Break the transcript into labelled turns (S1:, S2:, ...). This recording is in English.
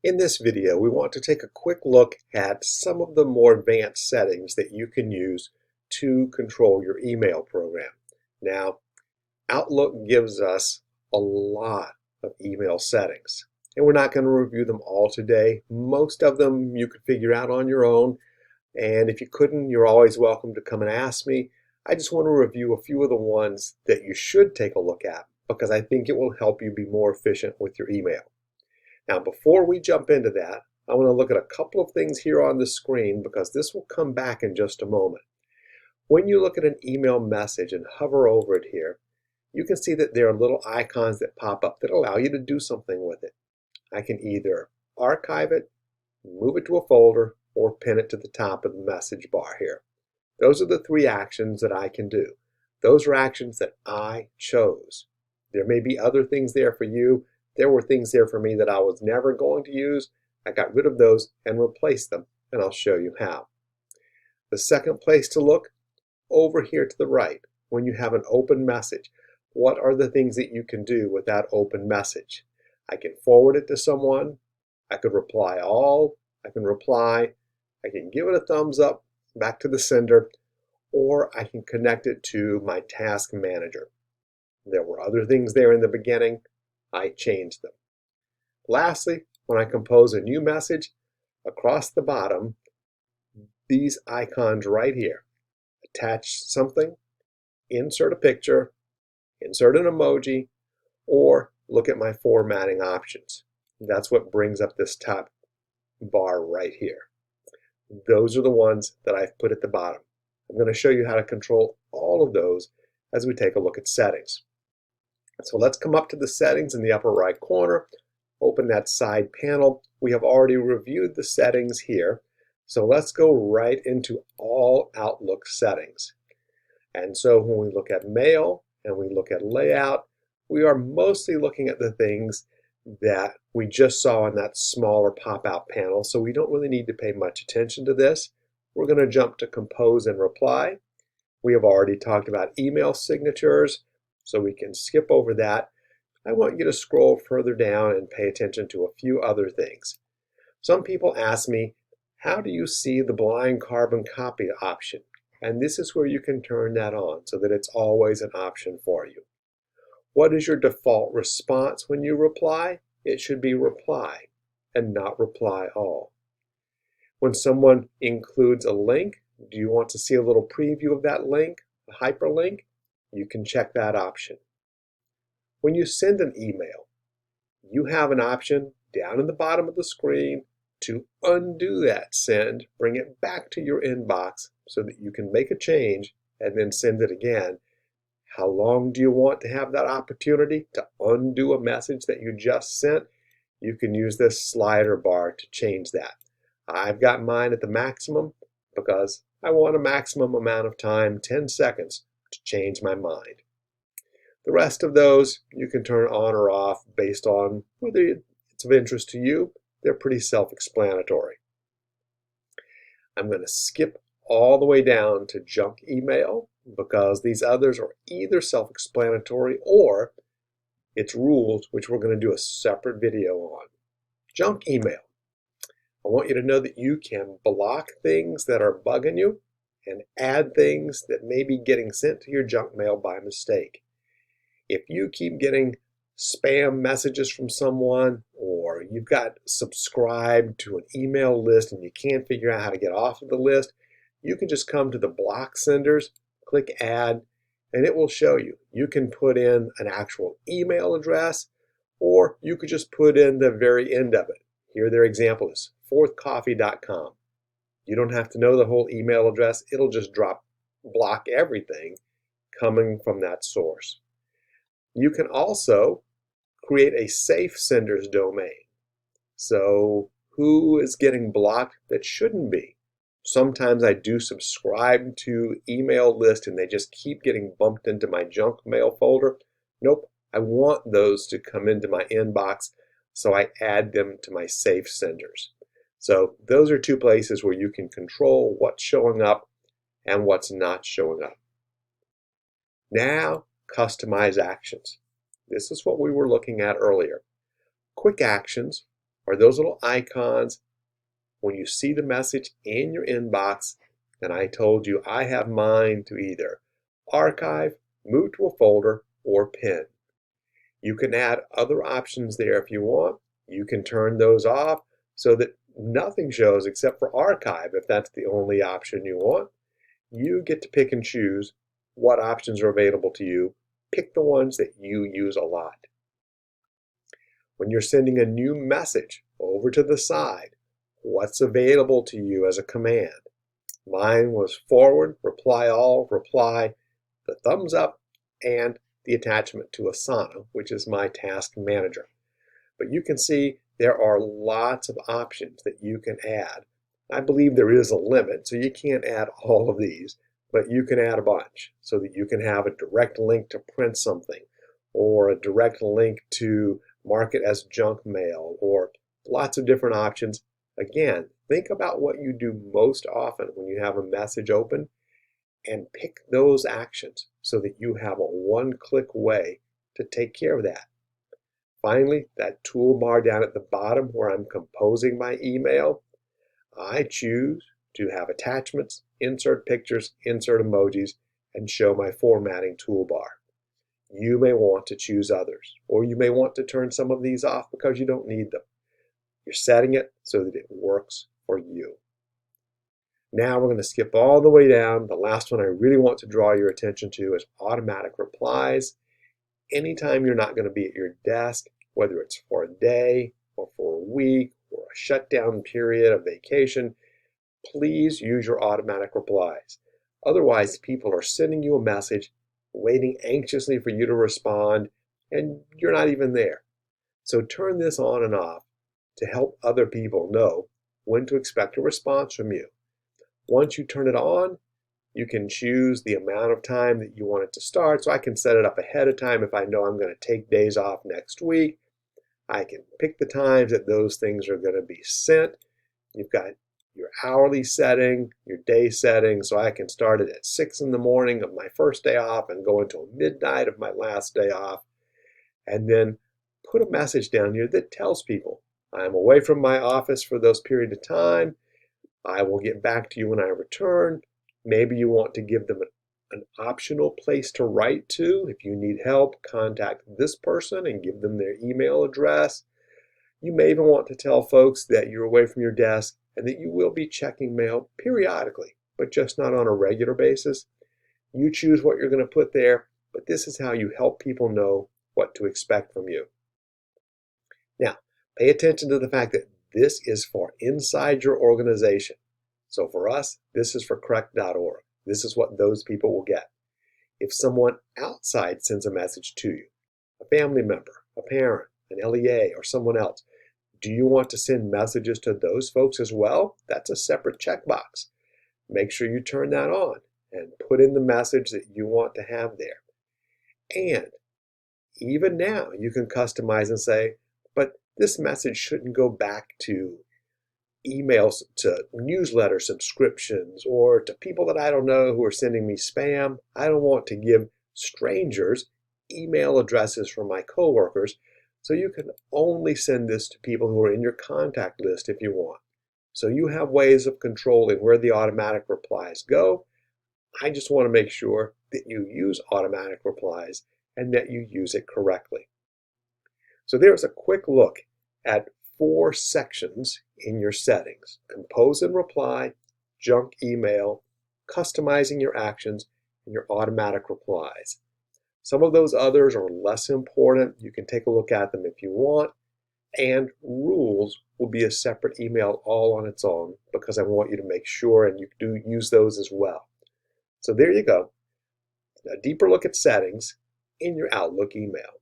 S1: In this video, we want to take a quick look at some of the more advanced settings that you can use to control your email program. Now, Outlook gives us a lot of email settings, and we're not going to review them all today. Most of them you could figure out on your own, and if you couldn't, you're always welcome to come and ask me. I just want to review a few of the ones that you should take a look at because I think it will help you be more efficient with your email. Now, before we jump into that, I want to look at a couple of things here on the screen because this will come back in just a moment. When you look at an email message and hover over it here, you can see that there are little icons that pop up that allow you to do something with it. I can either archive it, move it to a folder, or pin it to the top of the message bar here. Those are the three actions that I can do. Those are actions that I chose. There may be other things there for you. There were things there for me that I was never going to use. I got rid of those and replaced them, and I'll show you how. The second place to look, over here to the right, when you have an open message, what are the things that you can do with that open message? I can forward it to someone. I could reply all. I can reply. I can give it a thumbs up back to the sender, or I can connect it to my task manager. There were other things there in the beginning. I changed them. Lastly, when I compose a new message, across the bottom, these icons right here, attach something, insert a picture, insert an emoji, or look at my formatting options. That's what brings up this top bar right here. Those are the ones that I've put at the bottom. I'm going to show you how to control all of those as we take a look at settings. So let's come up to the settings in the upper right corner, open that side panel. We have already reviewed the settings here, so let's go right into all Outlook settings. And so when we look at mail and we look at layout, we are mostly looking at the things that we just saw in that smaller pop-out panel, so we don't really need to pay much attention to this. We're going to jump to compose and reply. We have already talked about email signatures, so we can skip over that. I want you to scroll further down and pay attention to a few other things. Some people ask me, how do you see the blind carbon copy option? And this is where you can turn that on so that it's always an option for you. What is your default response when you reply? It should be reply and not reply all. When someone includes a link, do you want to see a little preview of that link, a hyperlink? You can check that option. When you send an email, you have an option down in the bottom of the screen to undo that send, bring it back to your inbox so that you can make a change and then send it again. How long do you want to have that opportunity to undo a message that you just sent? You can use this slider bar to change that. I've got mine at the maximum because I want a maximum amount of time, 10 seconds, to change my mind. The rest of those you can turn on or off based on whether it's of interest to you. They're pretty self-explanatory. I'm going to skip all the way down to junk email because these others are either self-explanatory or it's rules, which we're going to do a separate video on. Junk email. I want you to know that you can block things that are bugging you and add things that may be getting sent to your junk mail by mistake. If you keep getting spam messages from someone, or you've got subscribed to an email list and you can't figure out how to get off of the list, you can just come to the block senders, click add, and it will show you. You can put in an actual email address, or you could just put in the very end of it. Here their example is fourthcoffee.com. You don't have to know the whole email address. It'll just block everything coming from that source. You can also create a safe senders domain. So who is getting blocked that shouldn't be? Sometimes I do subscribe to email lists and they just keep getting bumped into my junk mail folder. Nope, I want those to come into my inbox, so I add them to my safe senders. So those are two places where you can control what's showing up and what's not showing up. Now, customize actions. This is what we were looking at earlier. Quick actions are those little icons. When you see the message in your inbox, and I told you I have mine to either archive, move to a folder, or pin. You can add other options there if you want. You can turn those off so that nothing shows except for archive if that's the only option you want. You get to pick and choose what options are available to you. Pick the ones that you use a lot. When you're sending a new message over to the side, what's available to you as a command? Mine was forward, reply all, reply, the thumbs up, and the attachment to Asana, which is my task manager. But you can see there are lots of options that you can add. I believe there is a limit, so you can't add all of these, but you can add a bunch so that you can have a direct link to print something, or a direct link to mark it as junk mail, or lots of different options. Again, think about what you do most often when you have a message open and pick those actions so that you have a one-click way to take care of that. Finally, that toolbar down at the bottom where I'm composing my email, I choose to have attachments, insert pictures, insert emojis, and show my formatting toolbar. You may want to choose others, or you may want to turn some of these off because you don't need them. You're setting it so that it works for you. Now we're going to skip all the way down. The last one I really want to draw your attention to is automatic replies. Anytime you're not going to be at your desk, whether it's for a day or for a week or a shutdown period, a vacation, please use your automatic replies. Otherwise, people are sending you a message, waiting anxiously for you to respond, and you're not even there. So turn this on and off to help other people know when to expect a response from you. Once you turn it on, you can choose the amount of time that you want it to start. So I can set it up ahead of time if I know I'm going to take days off next week. I can pick the times that those things are going to be sent. You've got your hourly setting, your day setting, so I can start it at 6 in the morning of my first day off and go until midnight of my last day off. And then put a message down here that tells people I'm away from my office for those period of time. I will get back to you when I return. Maybe you want to give them an optional place to write to. If you need help, contact this person and give them their email address. You may even want to tell folks that you're away from your desk and that you will be checking mail periodically, but just not on a regular basis. You choose what you're going to put there, but this is how you help people know what to expect from you. Now, pay attention to the fact that this is for inside your organization. So for us, this is for correct.org. This is what those people will get. If someone outside sends a message to you, a family member, a parent, an LEA, or someone else, do you want to send messages to those folks as well? That's a separate checkbox. Make sure you turn that on and put in the message that you want to have there. And even now, you can customize and say, but this message shouldn't go back to emails, to newsletter subscriptions, or to people that I don't know who are sending me spam. I don't want to give strangers email addresses from my coworkers, so you can only send this to people who are in your contact list if you want. So you have ways of controlling where the automatic replies go. I just want to make sure that you use automatic replies and that you use it correctly. So there's a quick look at 4 sections in your settings: compose and reply, junk email, customizing your actions, and your automatic replies. Some of those others are less important. You can take a look at them if you want. And rules will be a separate email all on its own because I want you to make sure and you do use those as well. So there you go. A deeper look at settings in your Outlook email.